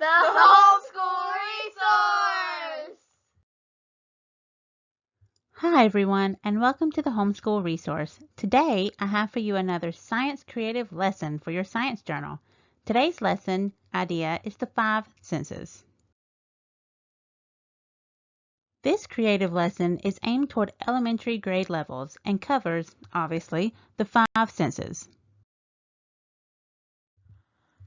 Homeschool Resource! Hi everyone, and welcome to the Homeschool Resource. Today I have for you another science creative lesson for your science journal. Today's lesson idea is the 5 senses. This creative lesson is aimed toward elementary grade levels and covers, obviously, the 5 senses.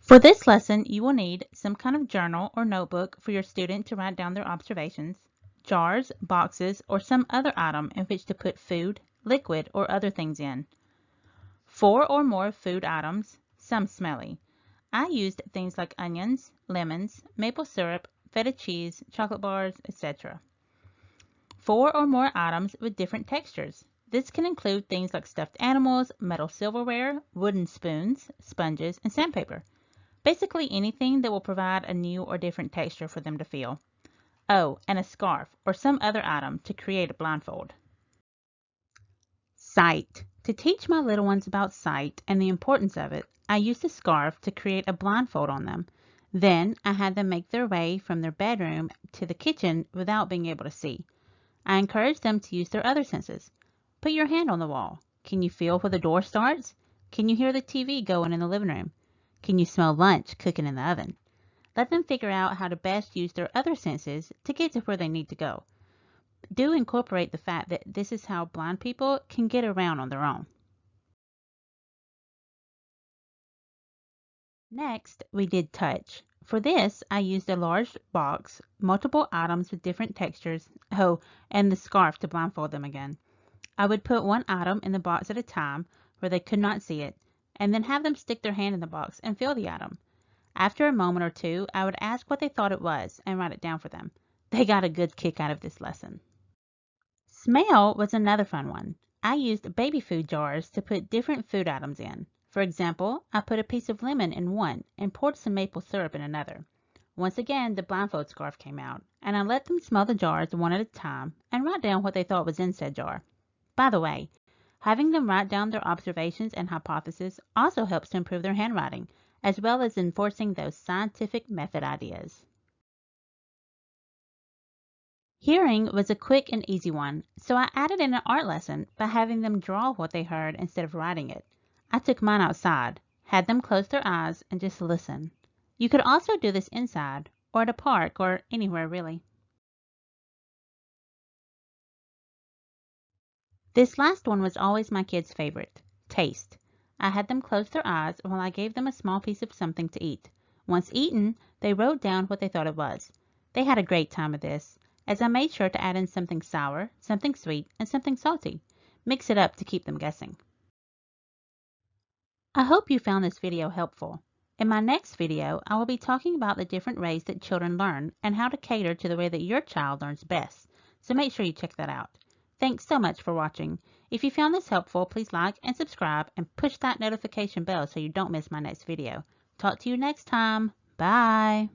For this lesson, you will need some kind of journal or notebook for your student to write down their observations, jars, boxes, or some other item in which to put food, liquid, or other things in. 4 or more food items, some smelly. I used things like onions, lemons, maple syrup, feta cheese, chocolate bars, etc. 4 or more items with different textures. This can include things like stuffed animals, metal silverware, wooden spoons, sponges, and sandpaper. Basically anything that will provide a new or different texture for them to feel. Oh, and a scarf or some other item to create a blindfold. Sight. To teach my little ones about sight and the importance of it, I used a scarf to create a blindfold on them. Then I had them make their way from their bedroom to the kitchen without being able to see. I encouraged them to use their other senses. Put your hand on the wall. Can you feel where the door starts? Can you hear the TV going in the living room? Can you smell lunch cooking in the oven? Let them figure out how to best use their other senses to get to where they need to go. Do incorporate the fact that this is how blind people can get around on their own. Next, we did touch. For this, I used a large box, multiple items with different textures, and the scarf to blindfold them again. I would put one item in the box at a time where they could not see it, and then have them stick their hand in the box and feel the item. After a moment or two, I would ask what they thought it was and write it down for them. They got a good kick out of this lesson. Smell was another fun one. I used baby food jars to put different food items in. For example, I put a piece of lemon in one and poured some maple syrup in another. Once again, the blindfold scarf came out, and I let them smell the jars one at a time and write down what they thought was in said jar. By the way, having them write down their observations and hypotheses also helps to improve their handwriting, as well as enforcing those scientific method ideas. Hearing was a quick and easy one, so I added in an art lesson by having them draw what they heard instead of writing it. I took mine outside, had them close their eyes and just listen. You could also do this inside, or at a park, or anywhere really. This last one was always my kids' favorite, taste. I had them close their eyes while I gave them a small piece of something to eat. Once eaten, they wrote down what they thought it was. They had a great time with this, as I made sure to add in something sour, something sweet, and something salty. Mix it up to keep them guessing. I hope you found this video helpful. In my next video, I will be talking about the different ways that children learn and how to cater to the way that your child learns best, so make sure you check that out. Thanks so much for watching. If you found this helpful, please like and subscribe and push that notification bell so you don't miss my next video. Talk to you next time. Bye.